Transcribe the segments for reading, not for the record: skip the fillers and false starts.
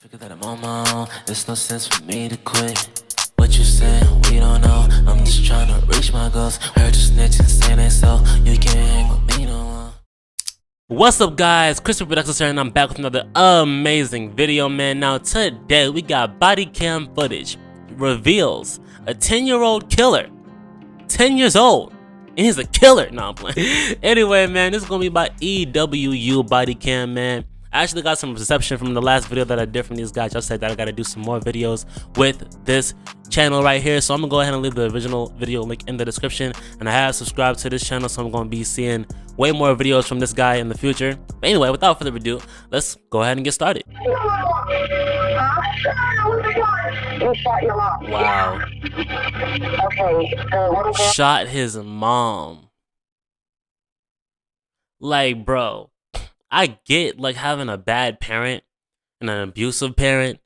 Figure that I'm on my own, there's no sense for me to quit. What you saying, we don't know, I'm just trying to reach my goals. Heard you snitching, saying that so, you can't hang with me no more. What's up guys, Christopher Productions here and I'm back with another amazing video, man. Now today we got body cam footage, reveals a 10-year-old killer, 10 years old, and he's a killer. No, I'm playing. Anyway, man, this is gonna be by EWU body cam, man. I actually got some reception from the last video that I did from these guys. Y'all said that I gotta do some more videos with this channel right here. So I'm gonna go ahead and leave the original video link in the description. And I have subscribed to this channel, so I'm gonna be seeing way more videos from this guy in the future. But anyway, without further ado, let's go ahead and get started. You shot your mom. Wow. Okay, the little girl. Shot his mom. Like, bro, I get like having a bad parent and an abusive parent.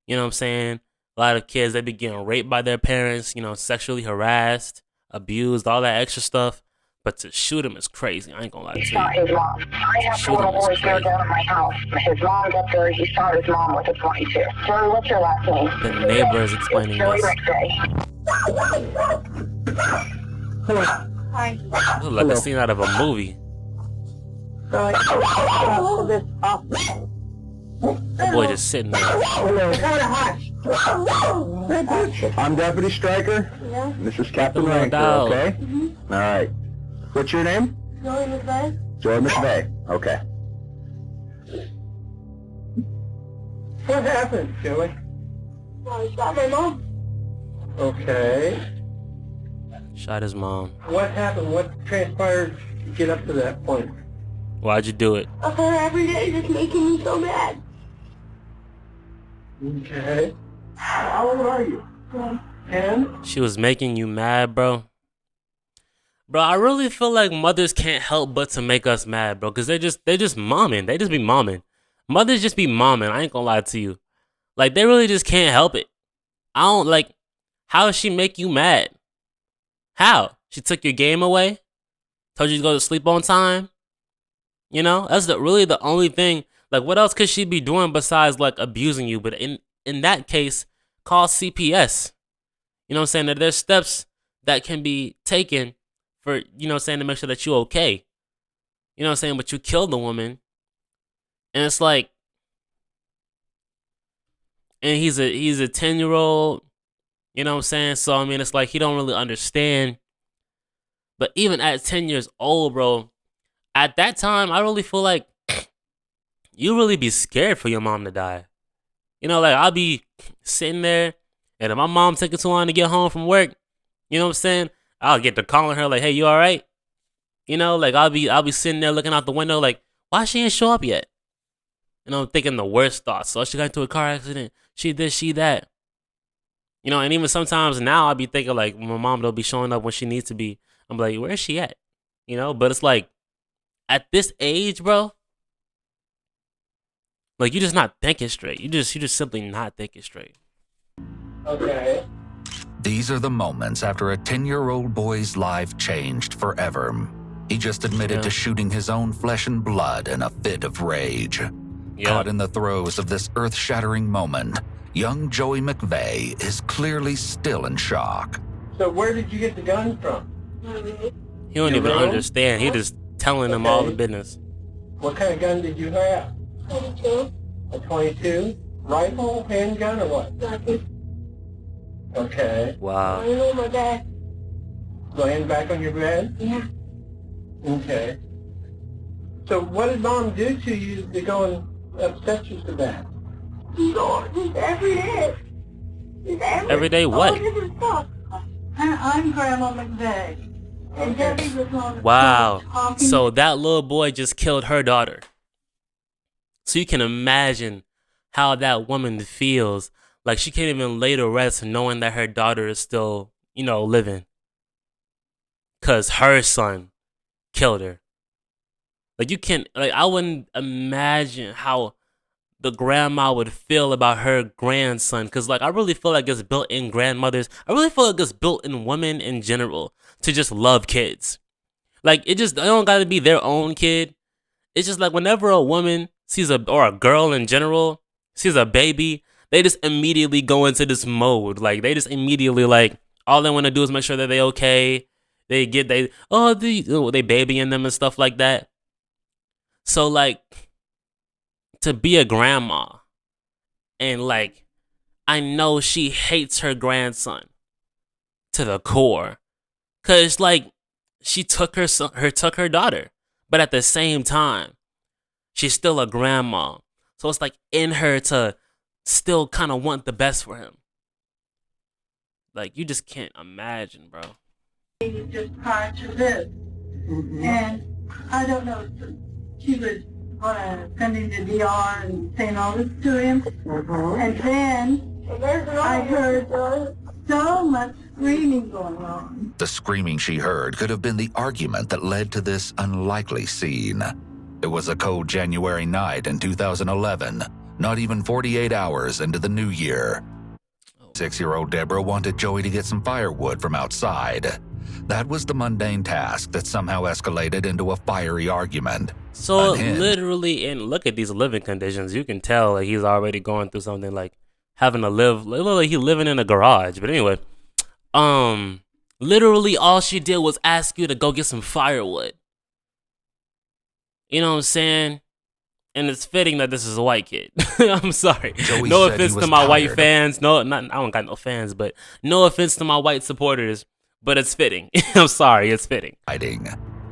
You know what I'm saying? A lot of kids, they be getting raped by their parents, you know, sexually harassed, abused, all that extra stuff. But to shoot him is crazy. I ain't gonna lie to you. He shot his mom. I have two little boys here down at my house. His mom's up there. He shot his mom with a 22. Joey, what's your last name? The neighbor is explaining Joey this. Hi. This is like a scene out of a movie. That boy just sitting there. I'm Deputy Stryker. Yeah. This is Captain No Ranker, doubt. okay? All right. What's your name? Joey McVeigh? Joy McVeigh. Okay. What happened, Joey? Well, he shot my mom. Okay. Shot his mom. What happened? What transpired to get up to that point? Why'd you do it? Her every day just making me so mad. Okay. How old are you? 10? She was making you mad, bro. Bro, I really feel like mothers can't help but to make us mad, bro. Because they just momming. They just be momming. Mothers just be momming. I ain't gonna lie to you. Like, they really just can't help it. I don't, like, how does she make you mad? How? She took your game away? Told you to go to sleep on time? You know? That's really the only thing. Like, what else could she be doing besides, like, abusing you? But in that case, call CPS. You know what I'm saying? That there's steps that can be taken for, you know what I'm saying, to make sure that you're okay. You know what I'm saying? But you killed the woman. And it's like, and he's a 10-year-old, you know what I'm saying? So, I mean, it's like he don't really understand. But even at 10 years old, bro, at that time, I really feel like you really be scared for your mom to die. You know, like, I'll be sitting there, and if my mom taking too long to get home from work, you know what I'm saying? I'll get to calling her like, hey, you all right? You know, like, I'll be sitting there looking out the window like, why she ain't show up yet? You know, I'm thinking the worst thoughts. So she got into a car accident. She this, she that. You know, and even sometimes now I'll be thinking like, my mom don't be showing up when she needs to be. I'm like, where is she at? You know, but it's like, at this age, bro, like, you're just not thinking straight. You're just simply not thinking straight. Okay. These are the moments after a 10-year-old boy's life changed forever. He just admitted to shooting his own flesh and blood in a fit of rage. Caught in the throes of this earth-shattering moment, young Joey McVeigh is clearly still in shock. So where did you get the gun from? He don't even understand. He just telling them all the business. What kind of gun did you have? 22. A 22? Rifle, handgun, or what? Nothing. Okay. Wow. I know my dad. Laying back on your bed? Yeah. Okay. So what did mom do to you to go and upset you so bad? No, just every day. Just Every day what? All different stuff. I'm Grandma McVeigh. And Debbie was on the Wow. phone talking. So that little boy just killed her daughter. So you can imagine how that woman feels. Like, she can't even lay to rest knowing that her daughter is still, you know, living. Because her son killed her. Like, you can't, like, I wouldn't imagine how the grandma would feel about her grandson. Because, like, I really feel like it's built in grandmothers. I really feel like it's built in women in general to just love kids. Like, it don't got to be their own kid. It's just like whenever a woman sees or a girl in general sees a baby, they just immediately go into this mode. Like, they just immediately, like, all they want to do is make sure that they okay. They babying them and stuff like that. So, like, to be a grandma, and, like, I know she hates her grandson to the core. Cause, like, she took her daughter. But at the same time, she's still a grandma. So it's like in her to still kind of want the best for him. Like, you just can't imagine, bro. Just prior to this. And I don't know, she was sending the DR and saying all this to him. And then I heard so much screaming going on. The screaming she heard could have been the argument that led to this unlikely scene. It was a cold January night in 2011, not even 48 hours into the new year. 6-year-old Deborah wanted Joey to get some firewood from outside. That was the mundane task that somehow escalated into a fiery argument. So literally, and look at these living conditions, you can tell like he's already going through something, like having to live, literally he living in a garage. But anyway, literally all she did was ask you to go get some firewood. You know what I'm saying? And it's fitting that this is a white kid. I'm sorry. Joey No said offense he to was my white tired. fans. No, not I don't got no fans, but no offense to my white supporters. But it's fitting. I'm sorry, it's fitting.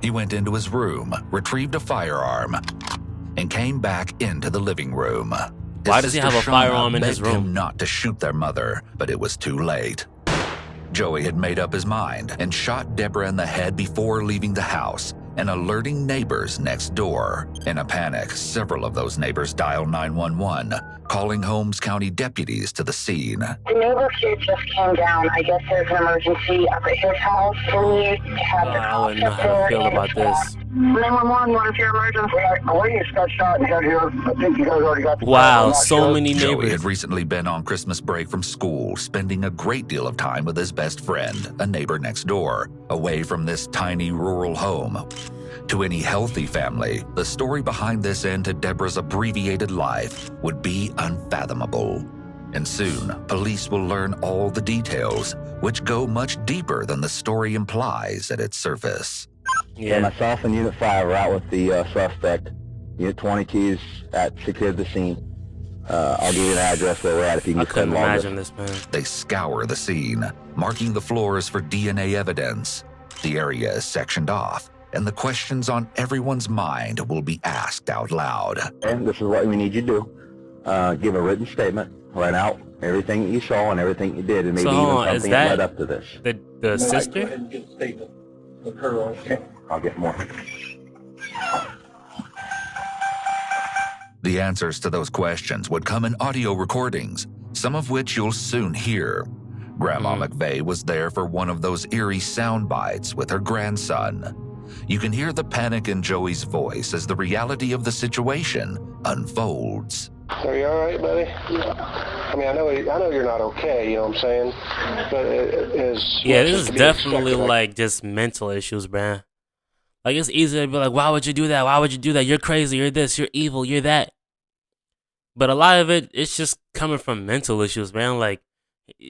He went into his room, retrieved a firearm, and came back into the living room. Why does he have a firearm in his begged him room? not to shoot their mother, but it was too late. Joey had made up his mind and shot Deborah in the head before leaving the house and alerting neighbors next door. In a panic, several of those neighbors dialed 911, calling Holmes County deputies to the scene. The neighbor kid just came down. I guess there's an emergency up at his house. We have the I wouldn't know how to feel about this. 911, what is your emergency? We just got shot and got here. I think you guys already got the Wow, so many Joey neighbors. had recently been on Christmas break from school, spending a great deal of time with his best friend, a neighbor next door, away from this tiny rural home. To any healthy family, the story behind this end to Deborah's abbreviated life would be unfathomable. And soon, police will learn all the details, which go much deeper than the story implies at its surface. Yeah, myself and Unit 5 are out with the suspect. Unit 22 is secured the scene. I'll give you an address where we're at if you can I get couldn't some longer. imagine this, man. They scour the scene, marking the floors for DNA evidence. The area is sectioned off, and the questions on everyone's mind will be asked out loud. And this is what we need you to do. Give a written statement, write out everything that you saw and everything you did, and maybe So, even hold on, is something that led that up to this. the Go ahead sister? and get a statement with her on. Okay, I'll get more. The answers to those questions would come in audio recordings, some of which you'll soon hear. Grandma McVeigh was there for one of those eerie sound bites with her grandson. You can hear the panic in Joey's voice as the reality of the situation unfolds. Are you all right, buddy? Yeah. I mean, I know you're not okay, you know what I'm saying? But Yeah, this is definitely like just mental issues, man. Like, it's easy to be like, why would you do that? Why would you do that? You're crazy. You're this. You're evil. You're that. But a lot of it, it's just coming from mental issues, man. Like,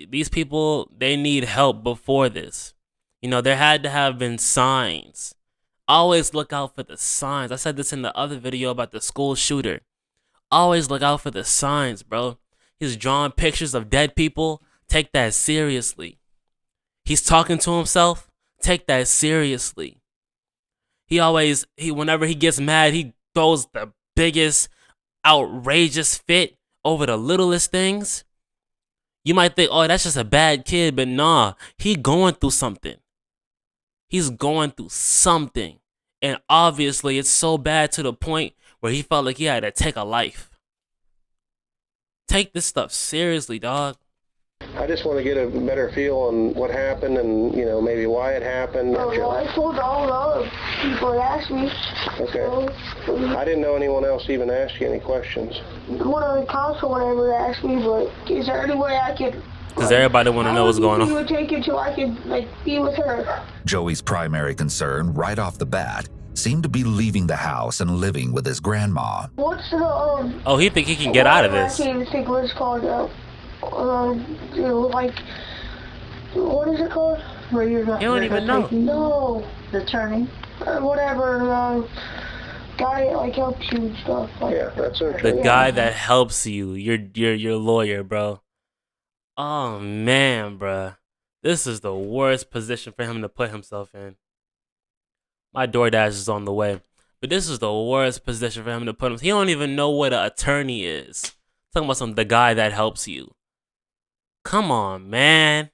these people, they need help before this. You know, there had to have been signs. Always look out for the signs. I said this in the other video about the school shooter. Always look out for the signs, bro. He's drawing pictures of dead people. Take that seriously. He's talking to himself. Take that seriously. Whenever he gets mad, he throws the biggest outrageous fit over the littlest things. You might think, oh, that's just a bad kid, but nah, he going through something. He's going through something. And obviously it's so bad to the point where he felt like he had to take a life. Take this stuff seriously, dog. I just want to get a better feel on what happened and, you know, maybe why it happened. Well, I told all the other people that asked me. Okay. I didn't know anyone else even asked you any questions. One of the cops or whatever asked me, but is there any way I could... Because everybody want to know what's going You on. would take it till I could, like, be with her. Joey's primary concern right off the bat seemed to be leaving the house and living with his grandma. What's the Oh, he think he can get out of this. I can't even think what it's called. You know, like, what is it called? Where you're not. You don't even know. No, The attorney. whatever. Guy that like helps you and stuff. Like, Yeah, that's okay. The guy that helps you, your lawyer, bro. Oh man, bro, this is the worst position for him to put himself in. My DoorDash is on the way, but this is the worst position for him to put him. He don't even know what an attorney is. Talking about the guy that helps you. Come on, man.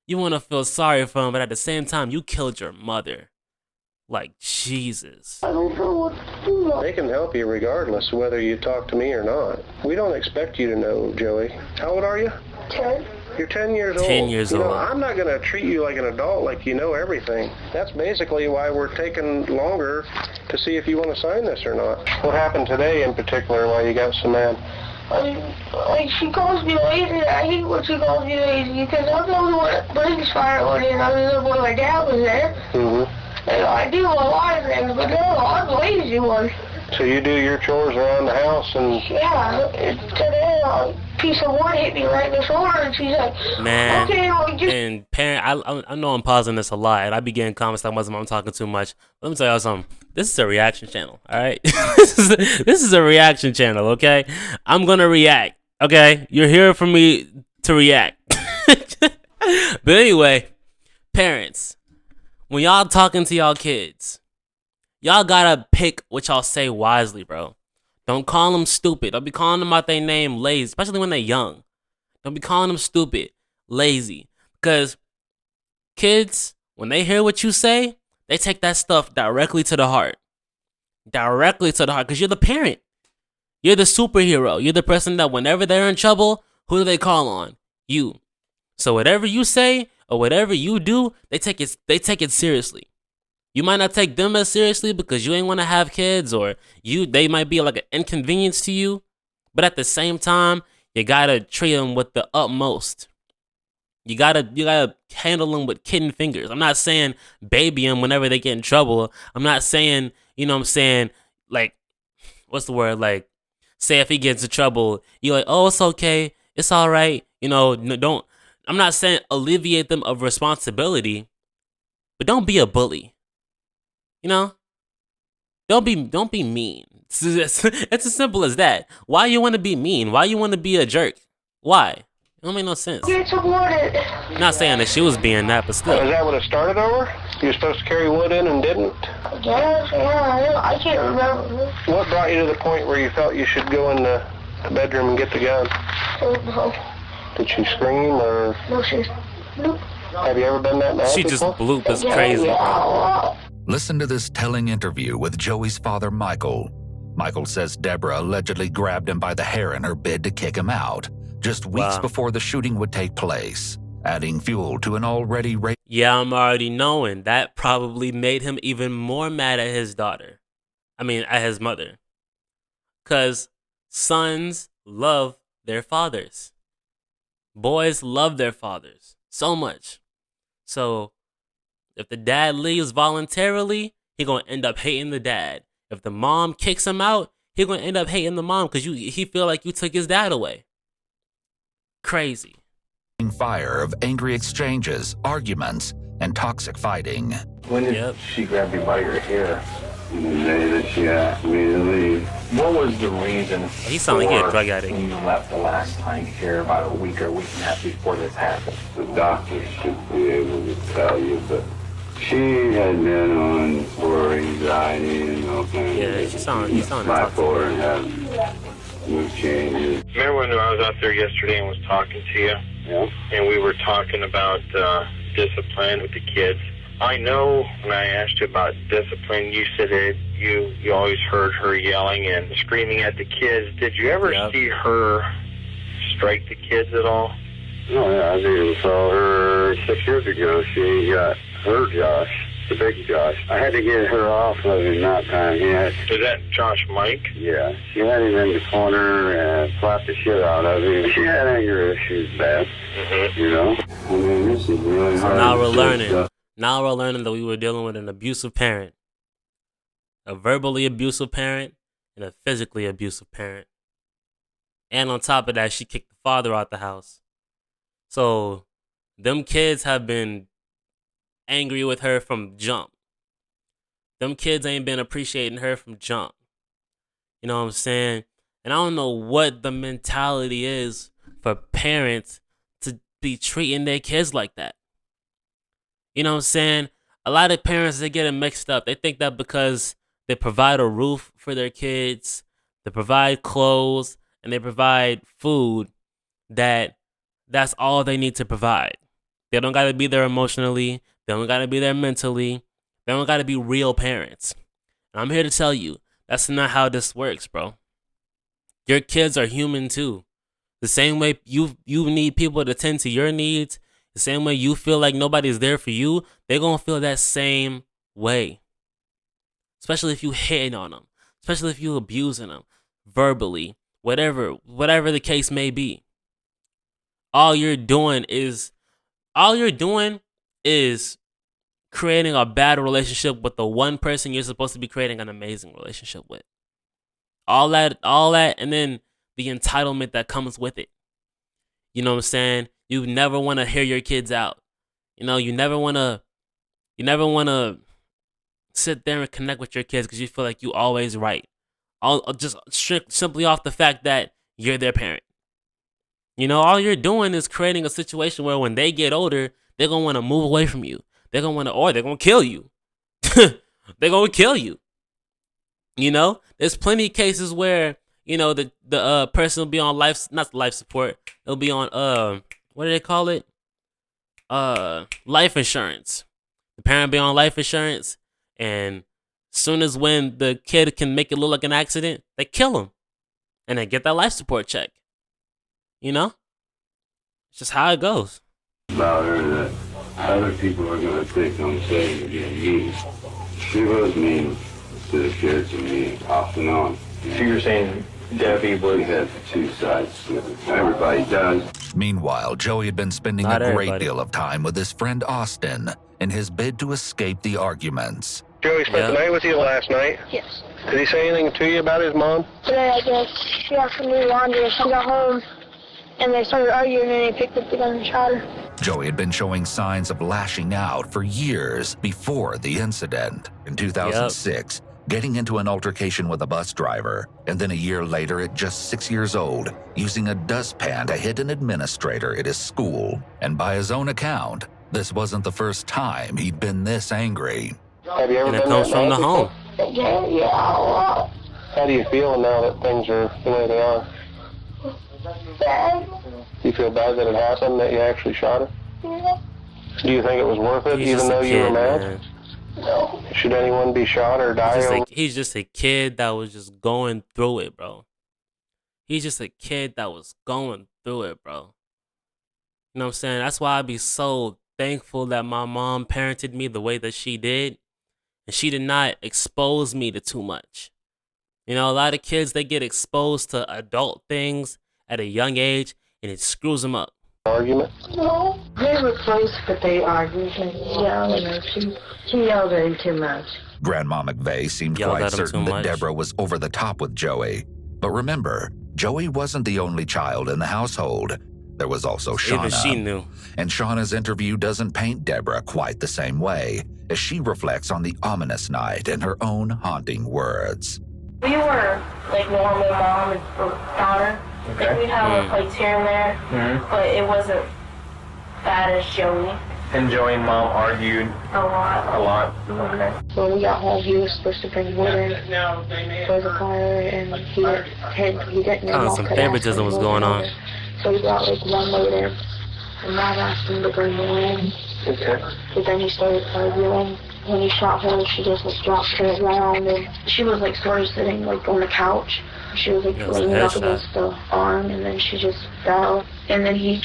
You want to feel sorry for him, but at the same time, you killed your mother. Like, Jesus. I don't know what to do. They can help you regardless of whether you talk to me or not. We don't expect you to know, Joey. How old are you? 10. You're 10 years old. 10 years old. I'm not going to treat you like an adult, like you know everything. That's basically why we're taking longer to see if you want to sign this or not. What happened today in particular, why you got so mad? Like, she calls me lazy. I hate when she calls me lazy because I'm the one that brings firewood in. I mean, when my dad was there. Mm-hmm. And I do a lot of things, but no, I'm the lazy one. So you do your chores around the house and... Yeah, today a piece of wood hit me right in the shoulder, and she's like, Man, okay, well, just... and parent, I know I'm pausing this a lot, and I be getting comments talking about I'm talking too much. Let me tell y'all something. This is a reaction channel, all right? this is a reaction channel, okay? I'm gonna react, okay? You're here for me to react. But anyway, parents, when y'all talking to y'all kids, y'all gotta pick what y'all say wisely, bro. Don't call them stupid. Don't be calling them out their name lazy, especially when they're young. Don't be calling them stupid, lazy. Because kids, when they hear what you say, they take that stuff directly to the heart. Directly to the heart. Because you're the parent. You're the superhero. You're the person that whenever they're in trouble, who do they call on? You. So whatever you say or whatever you do, they take it seriously. You might not take them as seriously because you ain't want to have kids, or they might be like an inconvenience to you. But at the same time, you gotta treat them with the utmost. You gotta handle them with kitten fingers. I'm not saying baby them whenever they get in trouble. I'm not saying, you know what I'm saying, like, what's the word? Like, say if he gets in trouble, you're like, oh, it's okay. It's all right. You know, don't. I'm not saying alleviate them of responsibility, but don't be a bully. You know? Don't be mean. It's as simple as that. Why you want to be mean? Why you want to be a jerk? Why? It don't make no sense. Get some wood in. Not saying that she was being that, but still. Is that what it started over? You were supposed to carry wood in and didn't? Yeah, I can't remember. What brought you to the point where you felt you should go in the bedroom and get the gun? No. Did she scream or... No, she's... Nope. Have you ever been that mad She just before? bloop is crazy. Yeah. Listen to this telling interview with Joey's father, Michael. Michael says Deborah allegedly grabbed him by the hair in her bid to kick him out, just weeks before the shooting would take place, adding fuel to an already... Yeah, I'm already knowing. That probably made him even more mad at his daughter. I mean, at his mother. Because sons love their fathers. Boys love their fathers so much. So if the dad leaves voluntarily, he gonna end up hating the dad. If the mom kicks him out, he gonna end up hating the mom because he feel like you took his dad away. Crazy. Fire of angry exchanges, arguments, and toxic fighting. When did she grab you by your hair? The day that she asked me to leave. What was the reason He sounded like he a drug addict. when you left the last time here about a week or a week and a half before this happened? The doctor should be able to tell you, but she had been on for anxiety and all kinds he sounded bipolar and had mood changes. Remember when I was out there yesterday and was talking to you? Yeah. And we were talking about discipline with the kids. I know when I asked you about discipline, you said that you always heard her yelling and screaming at the kids. Did you ever see her strike the kids at all? Oh, yeah, I even saw her 6 years ago. She got her Josh, the big Josh. I had to get her off of him that time. Is that Josh Mike? Yeah, she had him in the corner and slapped the shit out of him. She had anger issues bad, you know? I mean, this is really hard. Now we're learning. Now we're learning that we were dealing with an abusive parent. a verbally abusive parent and a physically abusive parent. And on top of that, she kicked the father out the house. So them kids have been angry with her from jump. Them kids ain't been appreciating her from jump. You know what I'm saying? And I don't know what the mentality is for parents to be treating their kids like that. You know what I'm saying? A lot of parents, they get it mixed up. They think that because they provide a roof for their kids, they provide clothes, and they provide food, that's all they need to provide. They don't got to be there emotionally. They don't got to be there mentally. They don't got to be real parents. And I'm here to tell you, that's not how this works, bro. Your kids are human too. The same way you need people to tend to your needs, the same way you feel like nobody's there for you, they're going to feel that same way. Especially if you hitting on them. Especially if you abusing them verbally, whatever the case may be. All you're doing is creating a bad relationship with the one person you're supposed to be creating an amazing relationship with. All that, and then the entitlement that comes with it. You know what I'm saying? You never want to hear your kids out. You know, you never want to sit there and connect with your kids because you feel like you always right. Just simply off the fact that you're their parent. You know, all you're doing is creating a situation where when they get older, they're going to want to move away from you. They're going to kill you. They're going to kill you. You know, there's plenty of cases where, you know, the person will be on not life support. They'll be on, what do they call it? Life insurance. The parent be on life insurance, and soon as when the kid can make it look like an accident, they kill him. And they get that life support check. You know? It's just how it goes. About her that other people are going to think I'm saying you're being mean. She was mean to the kids and me off and on. So you're saying Debbie was... We had two sides to it. Everybody does. Meanwhile, Joey had been spending Not a great everybody. deal of time with his friend Austin in his bid to escape the arguments. Joey spent the night with you last night? Yes. Did he say anything to you about his mom? Today, I guess, she asked me to do laundry. She got home, and they started arguing, and he picked up the gun and shot her. Joey had been showing signs of lashing out for years before the incident. In 2006, getting into an altercation with a bus driver, and then a year later at just 6 years old, using a dustpan to hit an administrator at his school. And by his own account, this wasn't the first time he'd been this angry. Have you ever And it been comes that from mad the home. before? Yeah, a lot. How do you feel now that things are the way they are? Bad. Do you feel bad that it happened, that you actually shot her? Yeah. Do you think it was worth it, He's even just though a you were kid, mad? man. No. Should anyone be shot or die? He's just a kid that was just going through it, bro. He's just a kid that was going through it, bro. You know what I'm saying? That's why I'd be so thankful that my mom parented me the way that she did. And she did not expose me to too much. You know, a lot of kids, they get exposed to adult things at a young age, and it screws them up. Argument? No. They were close, but they argued and yelled, and she yelled at him too much. Grandma McVeigh seemed Yelled quite at him certain too that much. Deborah was over the top with Joey. But remember, Joey wasn't the only child in the household. There was also Shauna. Even she knew. And Shauna's interview doesn't paint Deborah quite the same way, as she reflects on the ominous night in her own haunting words. We were like normal mom and daughter. Okay. Like we'd have our fights here and there, but it wasn't bad as Joey. And Joey and Mom argued A lot. a lot. When we got home, he was supposed to bring wood in for the fire, and he didn't. Oh, some favoritism was going on. So he brought like one load in, and Mom asked him to bring more in. Okay. But then he started arguing. When he shot her, she just like dropped her around, and she was like sort of sitting like on the couch. She was like Yeah, it was a leaning up headshot. against the arm, and then she just fell. And then he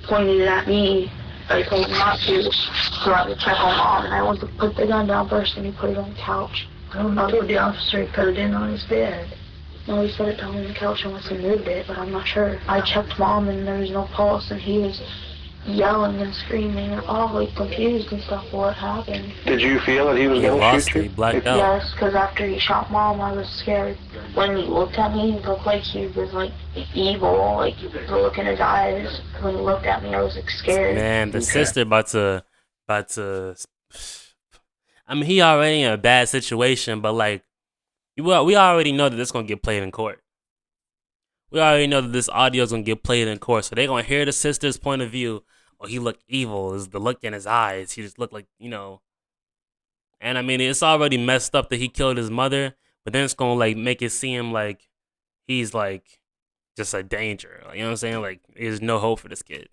pointed it at me. I told him not to, so I would check on Mom, and I went to put the gun down first, and he put it on the couch. I don't know if the officer put it in on his bed. No, he set it down on the couch unless he moved it, but I'm not sure. I checked Mom, and there was no pulse, and he was yelling and screaming, all like confused and stuff. What happened? Did you feel that he was He going to lost shoot it. you? He blacked out. Yes, because after he shot Mom, I was scared. When he looked at me, he looked like he was like evil, like the look in his eyes. When he looked at me, I was like scared. Man, the sister about to. I mean, he already in a bad situation, but like, we already know that this gonna get played in court. We already know that this audio is gonna get played in court, so they gonna hear the sister's point of view. Oh, he looked evil. Is the look in his eyes? He just looked like, you know. And I mean, it's already messed up that he killed his mother, but then it's gonna like make it seem like he's like just a danger. Like, you know what I'm saying? Like, there's no hope for this kid.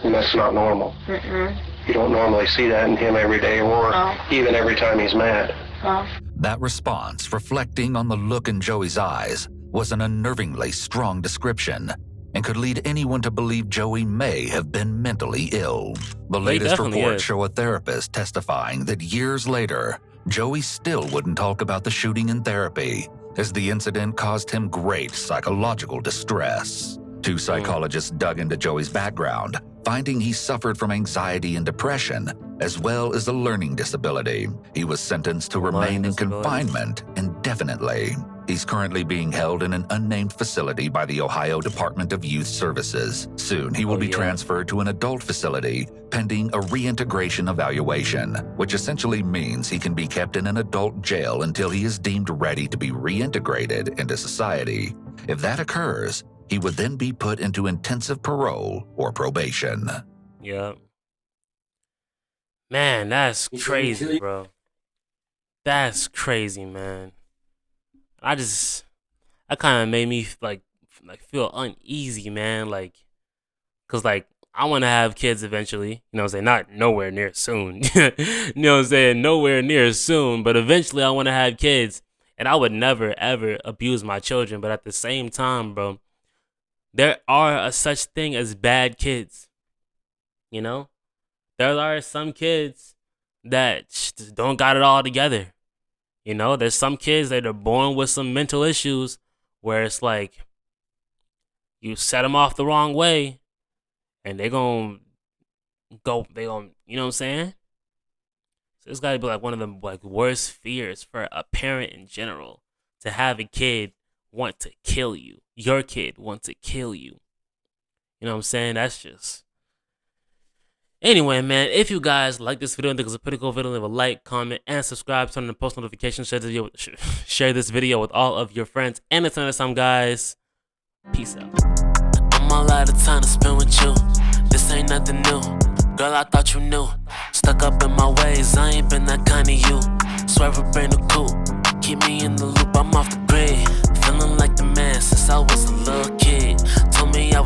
And that's not normal. You don't normally see that in him every day or even every time he's mad. That response, reflecting on the look in Joey's eyes, was an unnervingly strong description and could lead anyone to believe Joey may have been mentally ill. The latest reports show a therapist testifying that years later, Joey still wouldn't talk about the shooting in therapy, as the incident caused him great psychological distress. Two psychologists dug into Joey's background, finding he suffered from anxiety and depression, as well as a learning disability. He was sentenced to remain in confinement indefinitely. He's currently being held in an unnamed facility by the Ohio Department of Youth Services. Soon, he will be transferred to an adult facility, pending a reintegration evaluation, which essentially means he can be kept in an adult jail until he is deemed ready to be reintegrated into society. If that occurs, he would then be put into intensive parole or probation. Yep. Man, that's crazy, bro. That's crazy, man. That kind of made me like feel uneasy, man. Like, cause like I want to have kids eventually. You know what I'm saying? Not nowhere near soon. You know what I'm saying? Nowhere near soon. But eventually I want to have kids, and I would never ever abuse my children. But at the same time, bro, there are a such thing as bad kids. You know, there are some kids that just don't got it all together. You know, there's some kids that are born with some mental issues where it's like you set them off the wrong way and you know what I'm saying? So it's got to be like one of the like worst fears for a parent in general, to have a kid want to kill you. Your kid want to kill you. You know what I'm saying? That's just... Anyway, man, if you guys like this video and think it's a pretty cool video, leave a like, comment, and subscribe. Turn on the post notifications. Share this video with all of your friends. And until next time, guys, peace out. I'm all out of time to spend with you. This ain't nothing new. Girl, I thought you knew. Stuck up in my ways, I ain't been that kind of you. Swerve a brand new coupe. Keep me in the loop, I'm off the grid. Feeling like the man since I was a little kid. Told me I was